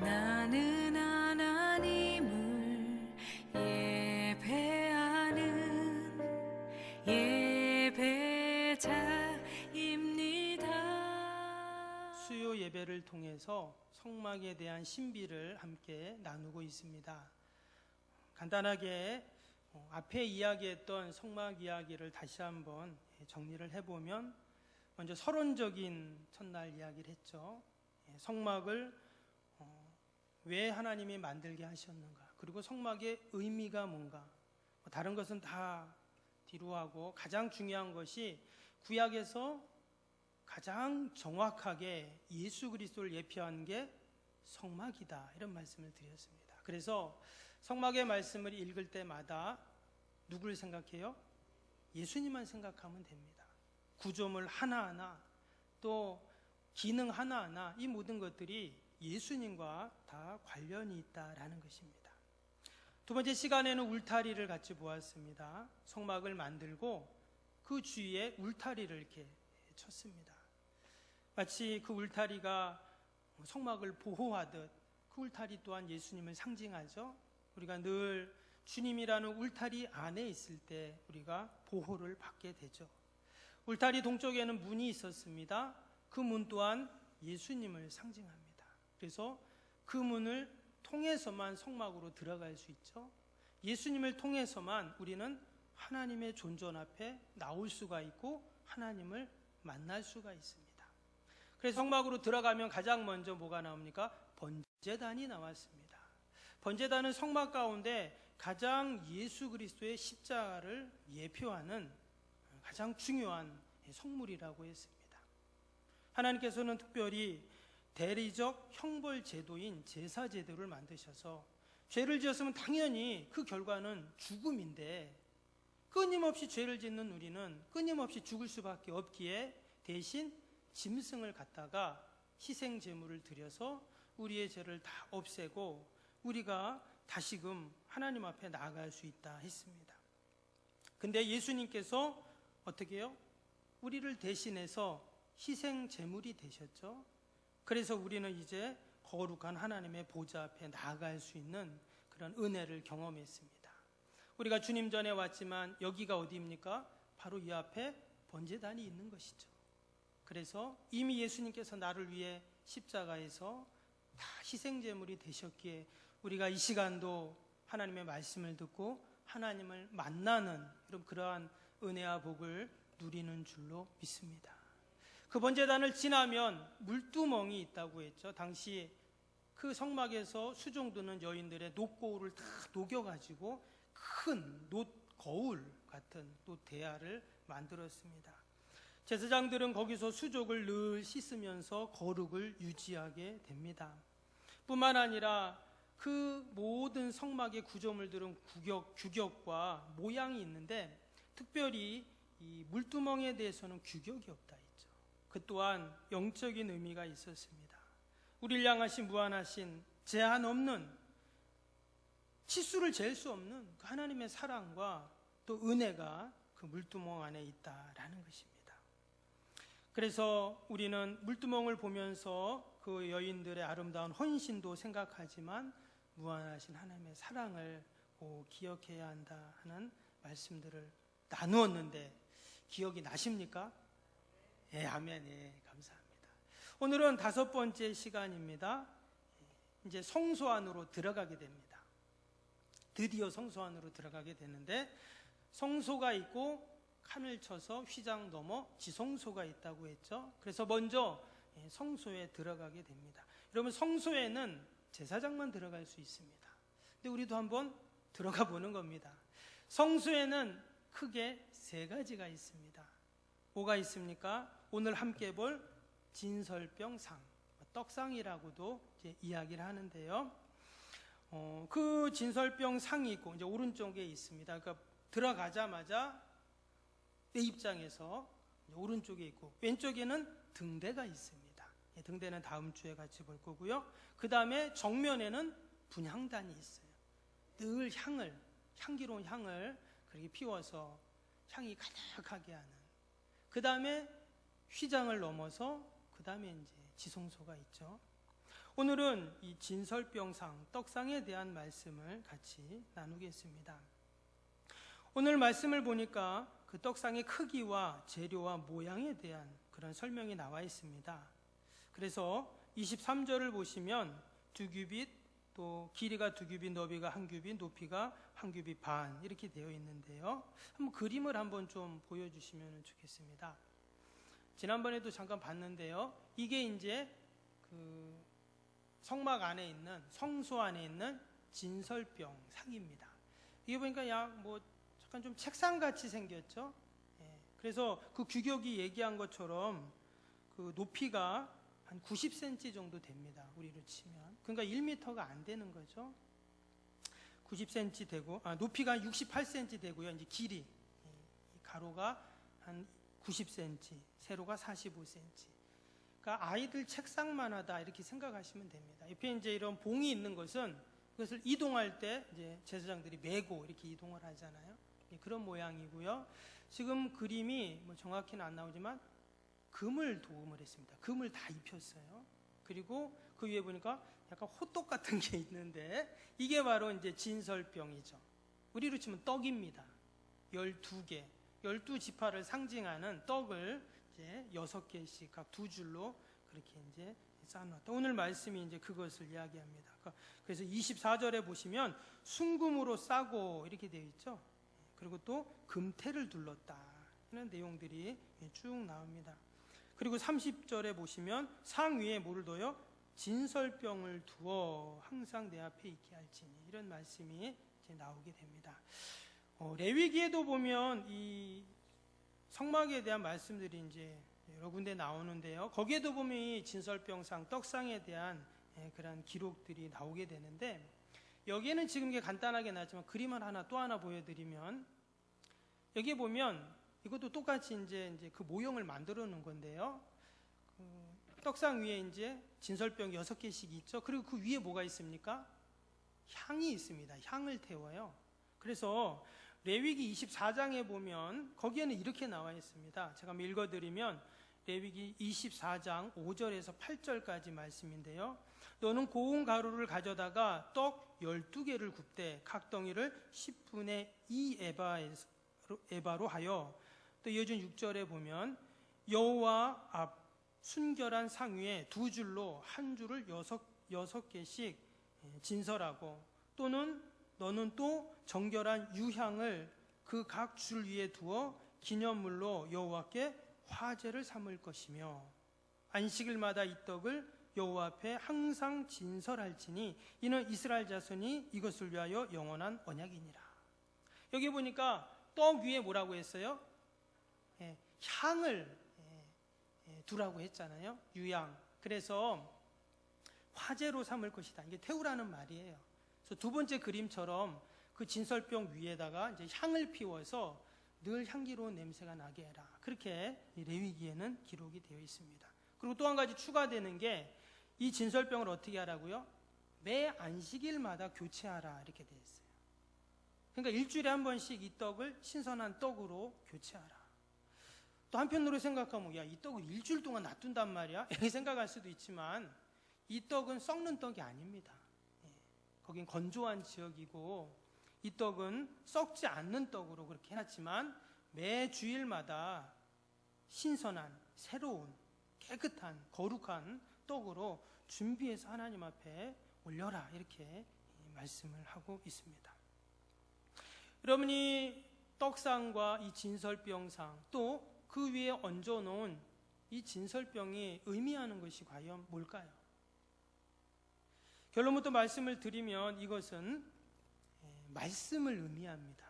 나는 하나님을 예배하는 예배자입니다. 수요 예배를 통해서 성막에 대한 신비를 함께 나누고 있습니다. 간단하게 앞에 이야기했던 성막 이야기를 다시 한번 정리를 해보면, 먼저 서론적인 첫날 이야기를 했죠. 성막을 왜 하나님이 만들게 하셨는가, 그리고 성막의 의미가 뭔가, 다른 것은 다 뒤로 하고 가장 중요한 것이 구약에서 가장 정확하게 예수 그리스도를 예표한 게 성막이다, 이런 말씀을 드렸습니다. 그래서 성막의 말씀을 읽을 때마다 누구를 생각해요? 예수님만 생각하면 됩니다. 구조물 하나하나, 또 기능 하나하나, 이 모든 것들이 예수님과 다 관련이 있다라는 것입니다. 두 번째 시간에는 울타리를 같이 보았습니다. 성막을 만들고 그 주위에 울타리를 이렇게 쳤습니다. 마치 그 울타리가 성막을 보호하듯 그 울타리 또한 예수님을 상징하죠. 우리가 늘 주님이라는 울타리 안에 있을 때 우리가 보호를 받게 되죠. 울타리 동쪽에는 문이 있었습니다. 그 문 또한 예수님을 상징합니다. 그래서 그 문을 통해서만 성막으로 들어갈 수 있죠. 예수님을 통해서만 우리는 하나님의 존전 앞에 나올 수가 있고 하나님을 만날 수가 있습니다. 그래서 성막으로 들어가면 가장 먼저 뭐가 나옵니까? 번제단이 나왔습니다. 번제단은 성막 가운데 가장 예수 그리스도의 십자가를 예표하는 가장 중요한 성물이라고 했습니다. 하나님께서는 특별히 대리적 형벌 제도인 제사 제도를 만드셔서 죄를 지었으면 당연히 그 결과는 죽음인데, 끊임없이 죄를 짓는 우리는 끊임없이 죽을 수밖에 없기에 대신 짐승을 갖다가 희생 제물을 드려서 우리의 죄를 다 없애고 우리가 다시금 하나님 앞에 나아갈 수 있다 했습니다. 근데 예수님께서 어떻게 해요? 우리를 대신해서 희생 제물이 되셨죠. 그래서 우리는 이제 거룩한 하나님의 보좌 앞에 나아갈 수 있는 그런 은혜를 경험했습니다. 우리가 주님 전에 왔지만 여기가 어디입니까? 바로 이 앞에 번제단이 있는 것이죠. 그래서 이미 예수님께서 나를 위해 십자가에서 다 희생제물이 되셨기에 우리가 이 시간도 하나님의 말씀을 듣고 하나님을 만나는 그러한 은혜와 복을 누리는 줄로 믿습니다. 그 번제단을 지나면 물두멍이 있다고 했죠. 당시 그 성막에서 수종드는 여인들의 놋고울을 다 녹여가지고 큰 놋거울 같은 놋대야를 만들었습니다. 제사장들은 거기서 수족을 늘 씻으면서 거룩을 유지하게 됩니다. 뿐만 아니라 그 모든 성막의 구조물들은 규격과 모양이 있는데, 특별히 이 물두멍에 대해서는 규격이 없다 했죠. 그 또한 영적인 의미가 있었습니다. 우리를 향하신 무한하신 제한 없는, 치수를 잴 수 없는 그 하나님의 사랑과 또 은혜가 그 물두멍 안에 있다라는 것입니다. 그래서 우리는 물두멍을 보면서 그 여인들의 아름다운 헌신도 생각하지만 무한하신 하나님의 사랑을 기억해야 한다 하는 말씀들을 나누었는데, 기억이 나십니까? 예, 아멘. 예, 감사합니다. 오늘은 5번째 시간입니다. 이제 성소 안으로 들어가게 됩니다. 드디어 성소 안으로 들어가게 되는데, 성소가 있고 칸을 쳐서 휘장 넘어 지성소가 있다고 했죠. 그래서 먼저 성소에 들어가게 됩니다. 여러분, 성소에는 제사장만 들어갈 수 있습니다. 근데 우리도 한번 들어가 보는 겁니다. 성소에는 크게 3가지가 있습니다. 뭐가 있습니까? 오늘 함께 볼 진설병상, 떡상이라고도 이제 이야기를 하는데요. 그 진설병상이 있고 이제 오른쪽에 있습니다. 그러니까 들어가자마자 내 입장에서 오른쪽에 있고, 왼쪽에는 등대가 있습니다. 등대는 다음 주에 같이 볼 거고요. 그 다음에 정면에는 분향단이 있어요. 늘 향기로운 향을 그렇게 피워서 향이 가득하게 하는. 그 다음에 휘장을 넘어서 그 다음에 이제 지성소가 있죠. 오늘은 이 진설병상, 떡상에 대한 말씀을 같이 나누겠습니다. 오늘 말씀을 보니까 그 떡상의 크기와 재료와 모양에 대한 그런 설명이 나와 있습니다. 그래서 23절을 보시면 2규빗, 또 길이가 2규빗, 너비가 1규빗, 높이가 1규빗 반 이렇게 되어 있는데요. 한번 그림을 한번 좀 보여주시면 좋겠습니다. 지난번에도 잠깐 봤는데요. 이게 이제 그 성막 안에 있는, 성소 안에 있는 진설병 상입니다. 이게 보니까 약간 좀 책상같이 생겼죠. 그래서 그 규격이 얘기한 것처럼 그 높이가 한 90cm 정도 됩니다. 우리로 치면. 그러니까 1m가 안 되는 거죠. 90cm 되고, 높이가 한 68cm 되고요. 이제 길이, 가로가 한 90cm, 세로가 45cm. 그러니까 아이들 책상만 하다 이렇게 생각하시면 됩니다. 옆에 이제 이런 봉이 있는 것은 그것을 이동할 때 이제 제사장들이 메고 이렇게 이동을 하잖아요. 그런 모양이고요. 지금 그림이 정확히는 안 나오지만 금을 도움을 했습니다. 금을 다 입혔어요. 그리고 그 위에 보니까 약간 호떡 같은 게 있는데 이게 바로 이제 진설병이죠. 우리로 치면 떡입니다. 12개, 12지파를 상징하는 떡을 이제 6개씩 각 2줄로 그렇게 이제 쌓아놨다. 오늘 말씀이 이제 그것을 이야기합니다. 그래서 24절에 보시면 순금으로 싸고 이렇게 되어 있죠. 그리고 또 금태를 둘렀다. 이런 내용들이 쭉 나옵니다. 그리고 30절에 보시면 상 위에 뭐를 둬요? 진설병을 두어 항상 내 앞에 있게 할지니, 이런 말씀이 이제 나오게 됩니다. 레위기에도 보면 이 성막에 대한 말씀들이 이제 여러 군데 나오는데요. 거기에도 보면 이 진설병상, 떡상에 대한 그런 기록들이 나오게 되는데, 여기에는 지금 이게 간단하게 나왔지만 그림을 또 하나 보여드리면, 여기에 보면 이것도 똑같이 이제 그 모형을 만들어 놓은 건데요. 그 떡상 위에 이제 진설병 6개씩 있죠. 그리고 그 위에 뭐가 있습니까? 향이 있습니다. 향을 태워요. 그래서 레위기 24장에 보면 거기에는 이렇게 나와 있습니다. 제가 한번 읽어드리면 레위기 24장 5절에서 8절까지 말씀인데요. 너는 고운 가루를 가져다가 떡 12개를 굽되 각 덩이를 10분의 2 에바로 하여, 또 이어진 6절에 보면 여호와 앞 순결한 상 위에 2줄로 한 줄을 6개씩 진설하고, 또는 너는 또 정결한 유향을 그 각 줄 위에 두어 기념물로 여호와께 화제를 삼을 것이며, 안식일마다 이 떡을 여호와 앞에 항상 진설할지니 이는 이스라엘 자손이 이것을 위하여 영원한 언약이니라. 여기 보니까 떡 위에 뭐라고 했어요? 향을 두라고 했잖아요. 유향. 그래서 화제로 삼을 것이다. 이게 태우라는 말이에요. 그래서 두 번째 그림처럼 그 진설병 위에다가 이제 향을 피워서 늘 향기로운 냄새가 나게 해라. 그렇게 레위기에는 기록이 되어 있습니다. 그리고 또 한 가지 추가되는 게, 이 진설병을 어떻게 하라고요? 매 안식일마다 교체하라 이렇게 되어 있어요. 그러니까 일주일에 한 번씩 이 떡을 신선한 떡으로 교체하라. 또 한편으로 생각하면 이 떡을 일주일 동안 놔둔단 말이야? 이렇게 생각할 수도 있지만 이 떡은 썩는 떡이 아닙니다. 거긴 건조한 지역이고 이 떡은 썩지 않는 떡으로 그렇게 해놨지만 매 주일마다 신선한, 새로운, 깨끗한, 거룩한 떡으로 준비해서 하나님 앞에 올려라 이렇게 말씀을 하고 있습니다. 여러분이 떡상과 이 진설병상, 또 그 위에 얹어놓은 이 진설병이 의미하는 것이 과연 뭘까요? 결론부터 말씀을 드리면 이것은 말씀을 의미합니다.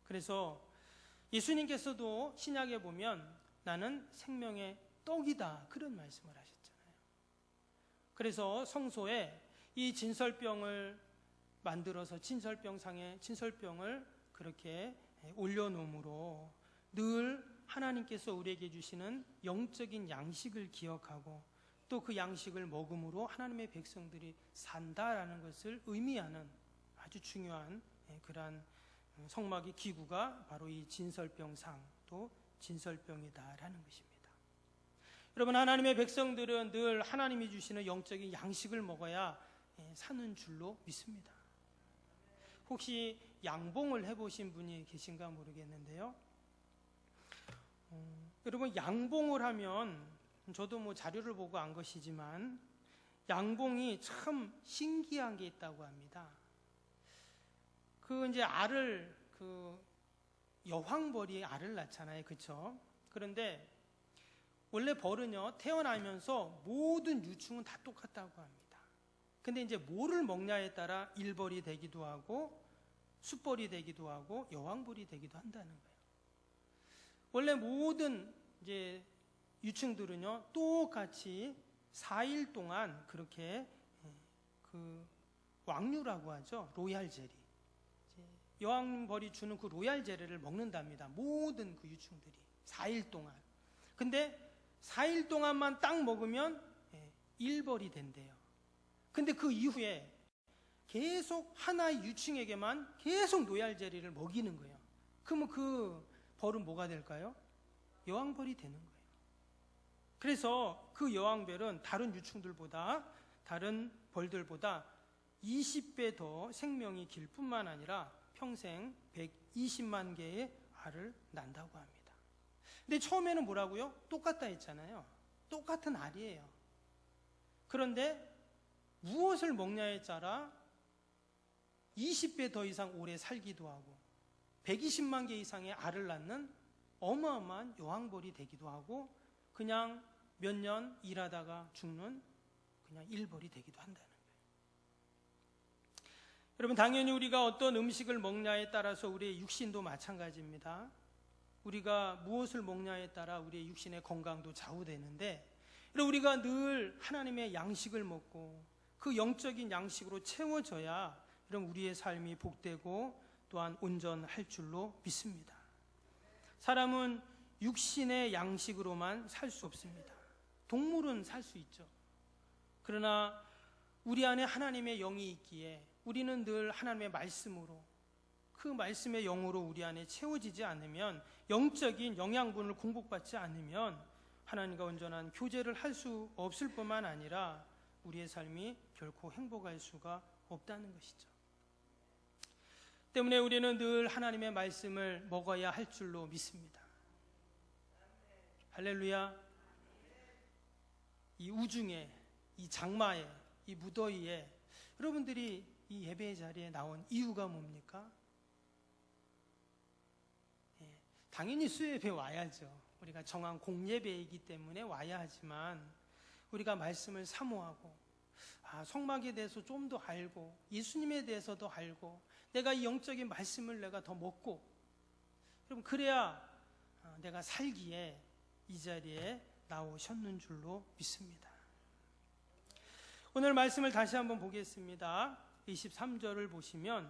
그래서 예수님께서도 신약에 보면 나는 생명의 떡이다 그런 말씀을 하셨잖아요. 그래서 성소에 이 진설병을 만들어서 진설병상에 진설병을 그렇게 올려놓음으로 늘 하나님께서 우리에게 주시는 영적인 양식을 기억하고 또 그 양식을 먹음으로 하나님의 백성들이 산다라는 것을 의미하는 아주 중요한 그러한 성막의 기구가 바로 이 진설병상, 또 진설병이다라는 것입니다. 여러분, 하나님의 백성들은 늘 하나님이 주시는 영적인 양식을 먹어야 사는 줄로 믿습니다. 혹시 양봉을 해보신 분이 계신가 모르겠는데요. 여러분, 양봉을 하면 저도 뭐 자료를 보고 안 것이지만 양봉이 참 신기한 게 있다고 합니다. 그 이제 알을 여왕벌이 알을 낳잖아요, 그렇죠? 그런데 원래 벌은요 태어나면서 모든 유충은 다 똑같다고 합니다. 근데 이제 뭐를 먹냐에 따라 일벌이 되기도 하고 숫벌이 되기도 하고 여왕벌이 되기도 한다는 거예요. 원래 모든 이제 유충들은요 똑같이 4일 동안 그렇게 그 왕류라고 하죠. 로얄 제리. 여왕벌이 주는 그 로얄 제리를 먹는답니다. 모든 그 유충들이 4일 동안. 근데 4일 동안만 딱 먹으면 일벌이 된대요. 근데 그 이후에 계속 하나의 유충에게만 계속 로얄 제리를 먹이는 거예요. 그러면 그 벌은 뭐가 될까요? 여왕벌이 되는 거예요. 그래서 그 여왕벌은 다른 유충들보다, 다른 벌들보다 20배 더 생명이 길 뿐만 아니라 평생 120만 개의 알을 낳는다고 합니다. 근데 처음에는 뭐라고요? 똑같다 했잖아요. 똑같은 알이에요. 그런데 무엇을 먹냐에 따라 20배 더 이상 오래 살기도 하고 120만 개 이상의 알을 낳는 어마어마한 여왕벌이 되기도 하고 그냥 몇 년 일하다가 죽는 그냥 일벌이 되기도 한다는 거예요. 여러분, 당연히 우리가 어떤 음식을 먹냐에 따라서 우리의 육신도 마찬가지입니다. 우리가 무엇을 먹냐에 따라 우리의 육신의 건강도 좌우되는데, 우리가 늘 하나님의 양식을 먹고 그 영적인 양식으로 채워져야 우리의 삶이 복되고 또한 온전할 줄로 믿습니다. 사람은 육신의 양식으로만 살 수 없습니다. 동물은 살 수 있죠. 그러나 우리 안에 하나님의 영이 있기에 우리는 늘 하나님의 말씀으로, 그 말씀의 영으로 우리 안에 채워지지 않으면, 영적인 영양분을 공급받지 않으면 하나님과 온전한 교제를 할 수 없을 뿐만 아니라 우리의 삶이 결코 행복할 수가 없다는 것이죠. 때문에 우리는 늘 하나님의 말씀을 먹어야 할 줄로 믿습니다. 할렐루야. 이 우중에, 이 장마에, 이 무더위에 여러분들이 이 예배 자리에 나온 이유가 뭡니까? 당연히 수요예배 와야죠. 우리가 정한 공예배이기 때문에 와야 하지만 우리가 말씀을 사모하고 성막에 대해서 좀 더 알고 예수님에 대해서도 알고 내가 이 영적인 말씀을 내가 더 먹고, 여러분, 그래야 내가 살기에 이 자리에 나오셨는 줄로 믿습니다. 오늘 말씀을 다시 한번 보겠습니다. 23절을 보시면,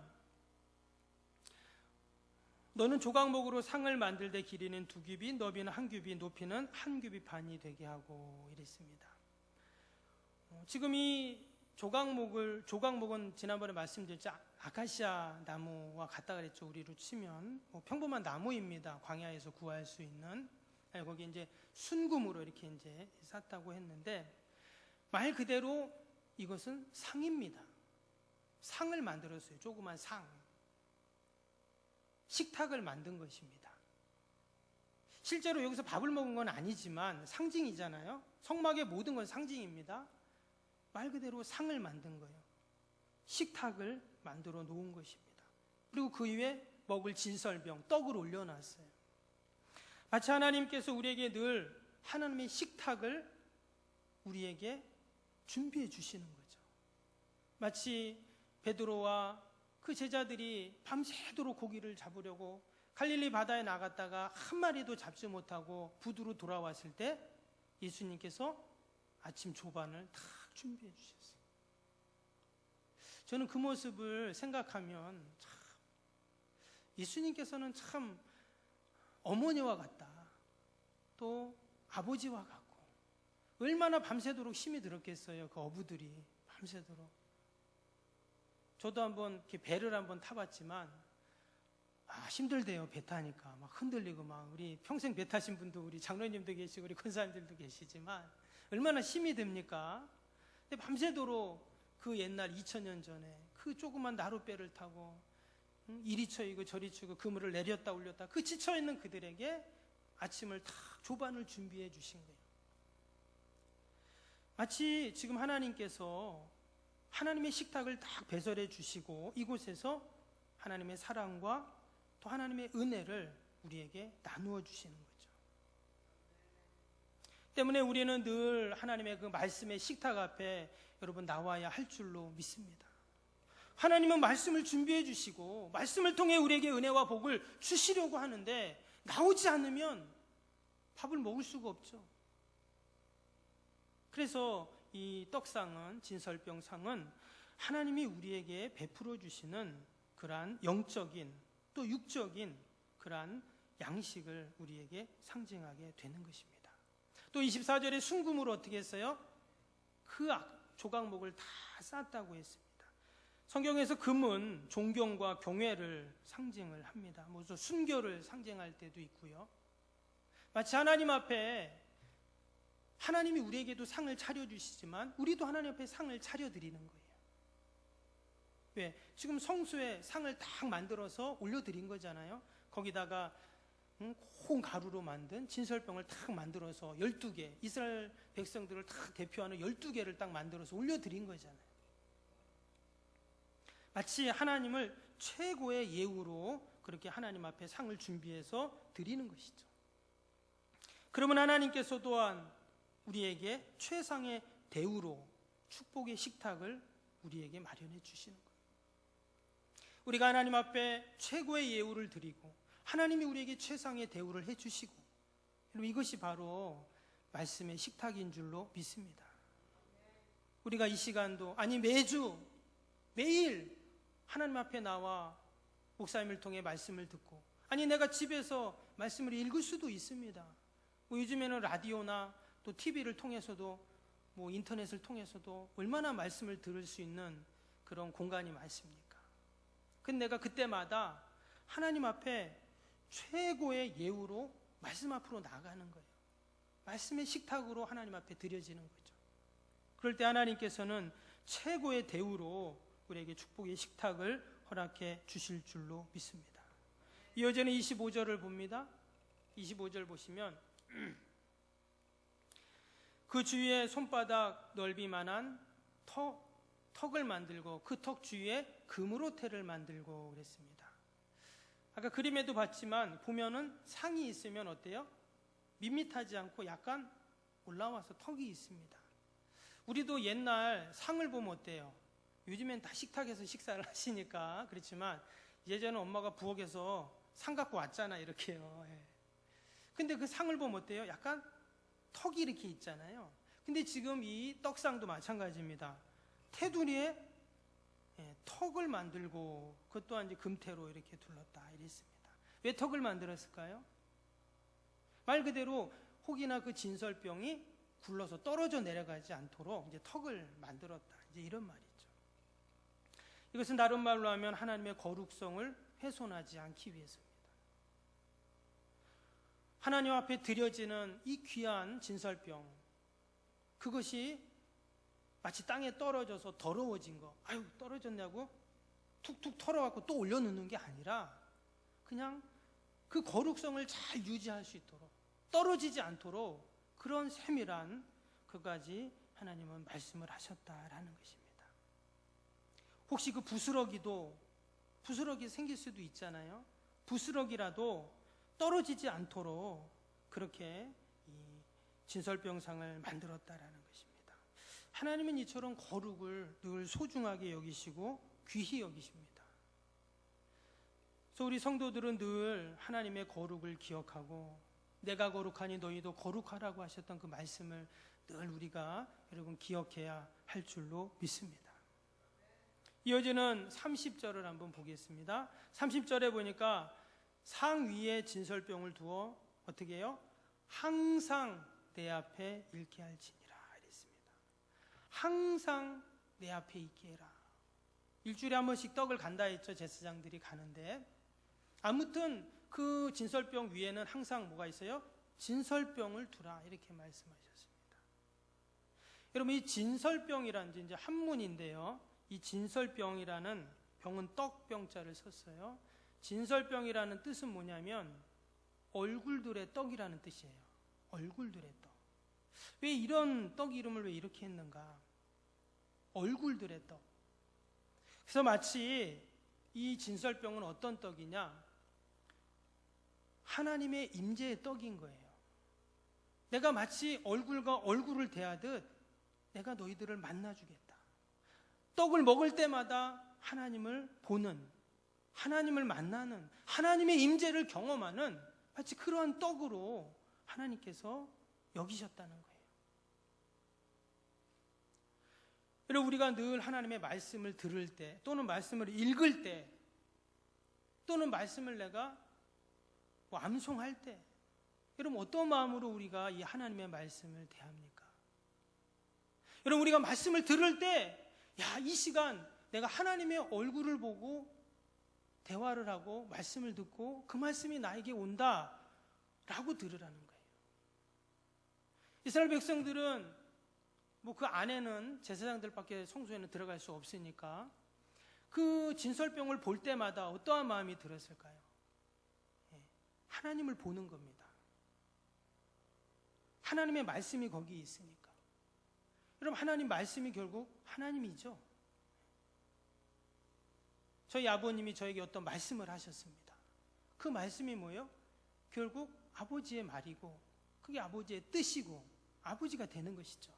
너는 조각목으로 상을 만들되 길이는 2규빗, 너비는 1규빗, 높이는 1규빗 반이 되게 하고 이랬습니다. 지금 이 조각목은 지난번에 말씀드렸죠. 아카시아 나무와 같다 그랬죠. 우리로 치면 평범한 나무입니다. 광야에서 구할 수 있는. 거기 이제 순금으로 이렇게 이제 쌌다고 했는데, 말 그대로 이것은 상입니다. 상을 만들었어요. 조그만 상. 식탁을 만든 것입니다. 실제로 여기서 밥을 먹은 건 아니지만 상징이잖아요. 성막의 모든 건 상징입니다. 말 그대로 상을 만든 거예요. 식탁을 만들어 놓은 것입니다. 그리고 그 위에 먹을 진설병, 떡을 올려놨어요. 마치 하나님께서 우리에게 늘 하나님의 식탁을 우리에게 준비해 주시는 거죠. 마치 베드로와 그 제자들이 밤새도록 고기를 잡으려고 갈릴리 바다에 나갔다가 한 마리도 잡지 못하고 부두로 돌아왔을 때 예수님께서 아침 조반을 다 준비해 주셨어요. 저는 그 모습을 생각하면 참, 예수님께서는 참 어머니와 같다, 또 아버지와 같고, 얼마나 밤새도록 힘이 들었겠어요. 그 어부들이 밤새도록. 저도 한번 이렇게 배를 한번 타봤지만 힘들대요. 배 타니까 막 흔들리고 막. 우리 평생 배 타신 분도 우리 장로님도 계시고 우리 권사님들도 계시지만 얼마나 힘이 듭니까? 근데 밤새도록 그 옛날 2000년 전에 그 조그만 나룻배를 타고 이리 쳐이고 저리 치고 그물을 내렸다 올렸다 그 지쳐있는 그들에게 아침을 딱 조반을 준비해 주신 거예요. 마치 지금 하나님께서 하나님의 식탁을 딱 배설해 주시고 이곳에서 하나님의 사랑과 또 하나님의 은혜를 우리에게 나누어 주시는 거죠. 때문에 우리는 늘 하나님의 그 말씀의 식탁 앞에 여러분 나와야 할 줄로 믿습니다. 하나님은 말씀을 준비해 주시고 말씀을 통해 우리에게 은혜와 복을 주시려고 하는데 나오지 않으면 밥을 먹을 수가 없죠. 그래서 이 떡상은, 진설병상은 하나님이 우리에게 베풀어 주시는 그러한 영적인 또 육적인 그러한 양식을 우리에게 상징하게 되는 것입니다. 또 24절에 순금으로 어떻게 했어요? 그 조각목을 다 쌌다고 했습니다. 성경에서 금은 존경과 경외를 상징을 합니다. 무슨 순교를 상징할 때도 있고요. 마치 하나님 앞에 하나님이 우리에게도 상을 차려주시지만 우리도 하나님 앞에 상을 차려드리는 거예요. 왜? 지금 성소에 상을 딱 만들어서 올려드린 거잖아요. 거기다가 콩 가루로 만든 진설병을 딱 만들어서 12개, 이스라엘 백성들을 딱 대표하는 12개를 딱 만들어서 올려드린 거잖아요. 마치 하나님을 최고의 예우로 그렇게 하나님 앞에 상을 준비해서 드리는 것이죠. 그러면 하나님께서 또한 우리에게 최상의 대우로 축복의 식탁을 우리에게 마련해 주시는 거예요. 우리가 하나님 앞에 최고의 예우를 드리고 하나님이 우리에게 최상의 대우를 해주시고 이것이 바로 말씀의 식탁인 줄로 믿습니다. 우리가 이 시간도 아니 매주 매일 하나님 앞에 나와 목사님을 통해 말씀을 듣고 아니 내가 집에서 말씀을 읽을 수도 있습니다. 요즘에는 라디오나 또 TV를 통해서도 인터넷을 통해서도 얼마나 말씀을 들을 수 있는 그런 공간이 많습니까? 근데 내가 그때마다 하나님 앞에 최고의 예우로 말씀 앞으로 나가는 거예요. 말씀의 식탁으로 하나님 앞에 드려지는 거죠. 그럴 때 하나님께서는 최고의 대우로 우리에게 축복의 식탁을 허락해 주실 줄로 믿습니다. 이어지는 25절을 봅니다. 25절 보시면 그 주위에 손바닥 넓이만한 턱을 만들고 그 턱 주위에 금으로 테를 만들고 그랬습니다. 아까 그림에도 봤지만 보면은 상이 있으면 어때요? 밋밋하지 않고 약간 올라와서 턱이 있습니다. 우리도 옛날 상을 보면 어때요? 요즘엔 다 식탁에서 식사를 하시니까 그렇지만 예전에 엄마가 부엌에서 상 갖고 왔잖아 이렇게요. 근데 그 상을 보면 어때요? 약간 턱이 이렇게 있잖아요. 근데 지금 이 떡상도 마찬가지입니다. 테두리에 턱을 만들고 그것 또한 이제 금태로 이렇게 둘렀다 이랬습니다. 왜 턱을 만들었을까요? 말 그대로 혹이나 그 진설병이 굴러서 떨어져 내려가지 않도록 이제 턱을 만들었다 이제 이런 말이죠. 이것은 다른 말로 하면 하나님의 거룩성을 훼손하지 않기 위해서입니다. 하나님 앞에 드려지는 이 귀한 진설병 그것이 마치 땅에 떨어져서 더러워진 거 아유 떨어졌냐고 툭툭 털어갖고 또 올려놓는 게 아니라 그냥 그 거룩성을 잘 유지할 수 있도록 떨어지지 않도록 그런 세밀한 그까지 하나님은 말씀을 하셨다라는 것입니다. 혹시 그 부스러기 생길 수도 있잖아요. 부스러기라도 떨어지지 않도록 그렇게 이 진설병상을 만들었다라는 것입니다. 하나님은 이처럼 거룩을 늘 소중하게 여기시고 귀히 여기십니다. 그래서 우리 성도들은 늘 하나님의 거룩을 기억하고 내가 거룩하니 너희도 거룩하라고 하셨던 그 말씀을 늘 우리가 여러분 기억해야 할 줄로 믿습니다. 이어지는 30절을 한번 보겠습니다. 30절에 보니까 상 위에 진설병을 두어 어떻게 해요? 항상 내 앞에 있게 할지니라 이랬습니다. 항상 내 앞에 있게 해라. 일주일에 한 번씩 떡을 간다 했죠. 제사장들이 가는데 아무튼 그 진설병 위에는 항상 뭐가 있어요? 진설병을 두라, 이렇게 말씀하셨습니다. 여러분, 이 진설병이라는 이제 한문인데요, 이 진설병이라는 병은 떡병자를 썼어요. 진설병이라는 뜻은 뭐냐면 얼굴들의 떡이라는 뜻이에요. 얼굴들의 떡. 왜 이런 떡 이름을 왜 이렇게 했는가? 얼굴들의 떡. 그래서 마치 이 진설병은 어떤 떡이냐? 하나님의 임재의 떡인 거예요. 내가 마치 얼굴과 얼굴을 대하듯 내가 너희들을 만나주겠다. 떡을 먹을 때마다 하나님을 보는, 하나님을 만나는, 하나님의 임재를 경험하는 마치 그러한 떡으로 하나님께서 여기셨다는 거예요. 여러분, 우리가 늘 하나님의 말씀을 들을 때, 또는 말씀을 읽을 때, 또는 말씀을 내가 암송할 때, 여러분 어떤 마음으로 우리가 이 하나님의 말씀을 대합니까? 여러분, 우리가 말씀을 들을 때, 야, 이 시간 내가 하나님의 얼굴을 보고 대화를 하고 말씀을 듣고 그 말씀이 나에게 온다 라고 들으라는 거예요. 이스라엘 백성들은 그 안에는 제사장들밖에 성소에는 들어갈 수 없으니까 그 진설병을 볼 때마다 어떠한 마음이 들었을까요? 하나님을 보는 겁니다. 하나님의 말씀이 거기 있으니까. 여러분, 하나님 말씀이 결국 하나님이죠. 저희 아버님이 저에게 어떤 말씀을 하셨습니다. 그 말씀이 뭐예요? 결국 아버지의 말이고 그게 아버지의 뜻이고 아버지가 되는 것이죠.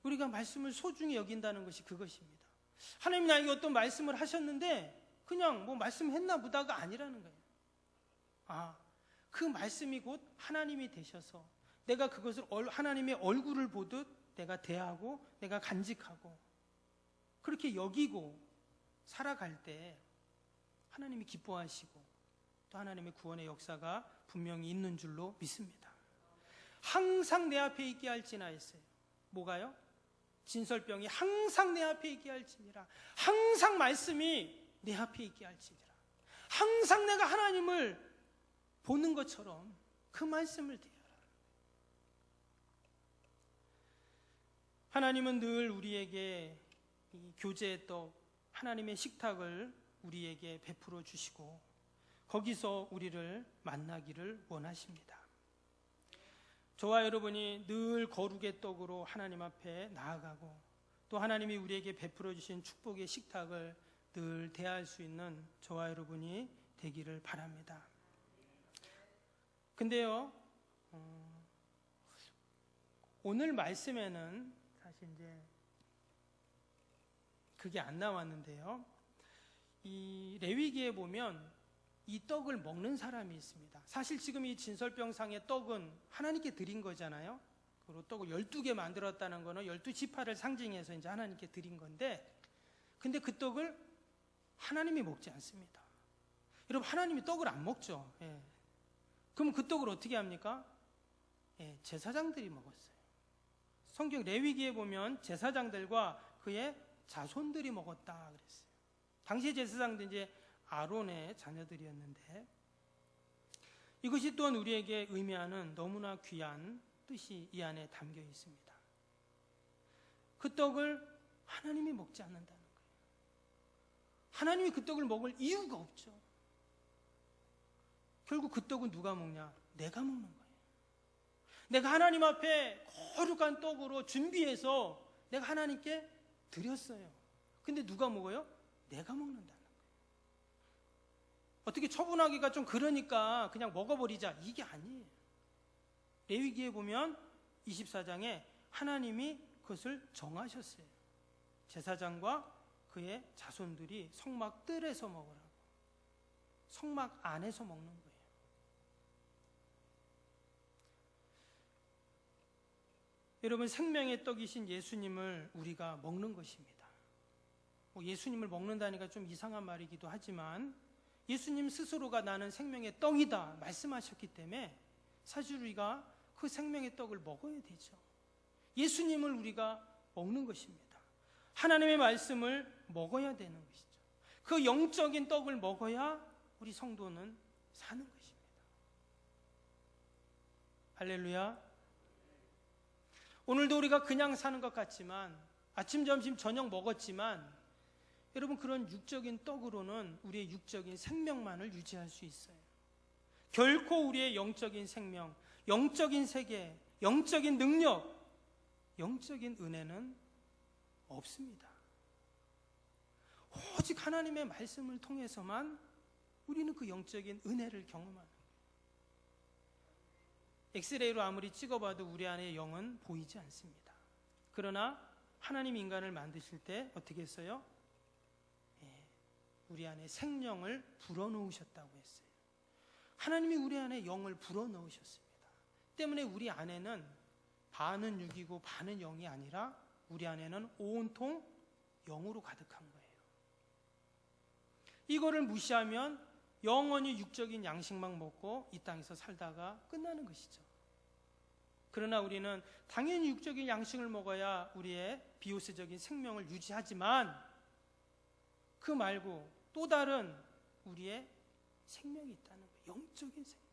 우리가 말씀을 소중히 여긴다는 것이 그것입니다. 하나님 나에게 어떤 말씀을 하셨는데 그냥 말씀했나 보다가 아니라는 거예요. 그 말씀이 곧 하나님이 되셔서 내가 그것을 하나님의 얼굴을 보듯 내가 대하고 내가 간직하고 그렇게 여기고 살아갈 때 하나님이 기뻐하시고 또 하나님의 구원의 역사가 분명히 있는 줄로 믿습니다. 항상 내 앞에 있게 할지나 했어요. 뭐가요? 진설병이 항상 내 앞에 있게 할지니라. 항상 말씀이 내 앞에 있게 할지니라. 항상 내가 하나님을 보는 것처럼 그 말씀을 대하라. 하나님은 늘 우리에게 이 교제의 떡, 하나님의 식탁을 우리에게 베풀어 주시고 거기서 우리를 만나기를 원하십니다. 저와 여러분이 늘 거룩의 떡으로 하나님 앞에 나아가고 또 하나님이 우리에게 베풀어 주신 축복의 식탁을 늘 대할 수 있는 저와 여러분이 되기를 바랍니다. 근데요, 오늘 말씀에는 사실 이제 그게 안 나왔는데요. 이 레위기에 보면 이 떡을 먹는 사람이 있습니다. 사실 지금 이 진설병상의 떡은 하나님께 드린 거잖아요. 그리고 떡을 12개 만들었다는 거는 12지파를 상징해서 이제 하나님께 드린 건데, 근데 그 떡을 하나님이 먹지 않습니다. 여러분, 하나님이 떡을 안 먹죠. 그럼 그 떡을 어떻게 합니까? 제사장들이 먹었어요. 성경 레위기에 보면 제사장들과 그의 자손들이 먹었다 그랬어요. 당시 제사장도 이제 아론의 자녀들이었는데, 이것이 또한 우리에게 의미하는 너무나 귀한 뜻이 이 안에 담겨 있습니다. 그 떡을 하나님이 먹지 않는다는 거예요. 하나님이 그 떡을 먹을 이유가 없죠. 결국 그 떡은 누가 먹냐? 내가 먹는 거예요. 내가 하나님 앞에 거룩한 떡으로 준비해서 내가 하나님께 드렸어요. 근데 누가 먹어요? 내가 먹는다는 거예요. 어떻게 처분하기가 좀 그러니까 그냥 먹어버리자, 이게 아니에요. 레위기에 보면 24장에 하나님이 그것을 정하셨어요. 제사장과 그의 자손들이 성막 뜰에서 먹으라고, 성막 안에서 먹는 거예요. 여러분, 생명의 떡이신 예수님을 우리가 먹는 것입니다. 예수님을 먹는다니까 좀 이상한 말이기도 하지만 예수님 스스로가 나는 생명의 떡이다 말씀하셨기 때문에 사실 우리가 그 생명의 떡을 먹어야 되죠. 예수님을 우리가 먹는 것입니다. 하나님의 말씀을 먹어야 되는 것이죠. 그 영적인 떡을 먹어야 우리 성도는 사는 것입니다. 할렐루야. 오늘도 우리가 그냥 사는 것 같지만, 아침, 점심, 저녁 먹었지만, 여러분, 그런 육적인 떡으로는 우리의 육적인 생명만을 유지할 수 있어요. 결코 우리의 영적인 생명, 영적인 세계, 영적인 능력, 영적인 은혜는 없습니다. 오직 하나님의 말씀을 통해서만 우리는 그 영적인 은혜를 경험하는 거예요. 엑스레이로 아무리 찍어봐도 우리 안에 영은 보이지 않습니다. 그러나 하나님 인간을 만드실 때 어떻게 했어요? 우리 안에 생명을 불어넣으셨다고 했어요. 하나님이 우리 안에 영을 불어넣으셨습니다. 때문에 우리 안에는 반은 육이고 반은 영이 아니라 우리 안에는 온통 영으로 가득한 거예요. 이거를 무시하면 영원히 육적인 양식만 먹고 이 땅에서 살다가 끝나는 것이죠. 그러나 우리는 당연히 육적인 양식을 먹어야 우리의 비오세적인 생명을 유지하지만 그 말고 또 다른 우리의 생명이 있다는 거예요. 영적인 생명.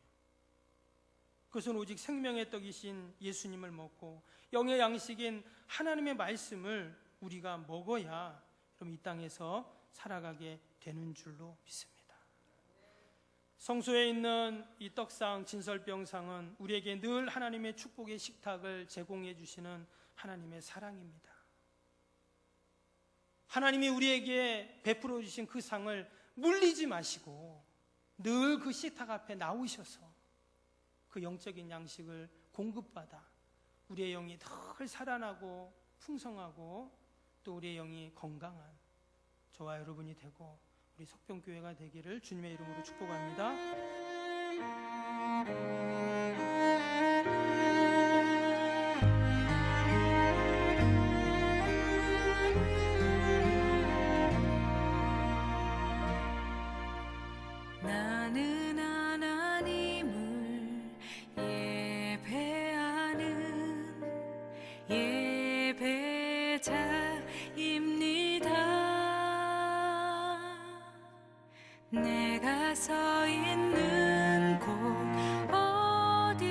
그것은 오직 생명의 떡이신 예수님을 먹고 영의 양식인 하나님의 말씀을 우리가 먹어야 그럼 이 땅에서 살아가게 되는 줄로 믿습니다. 성소에 있는 이 떡상, 진설병상은 우리에게 늘 하나님의 축복의 식탁을 제공해 주시는 하나님의 사랑입니다. 하나님이 우리에게 베풀어 주신 그 상을 물리지 마시고 늘 그 식탁 앞에 나오셔서 그 영적인 양식을 공급받아 우리의 영이 늘 살아나고 풍성하고 또 우리의 영이 건강한 저와 여러분이 되고 우리 석병교회가 되기를 주님의 이름으로 축복합니다. 나는 하나님을 예배하는 예배자입니다. 내가 서 있는 곳 어디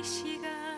시간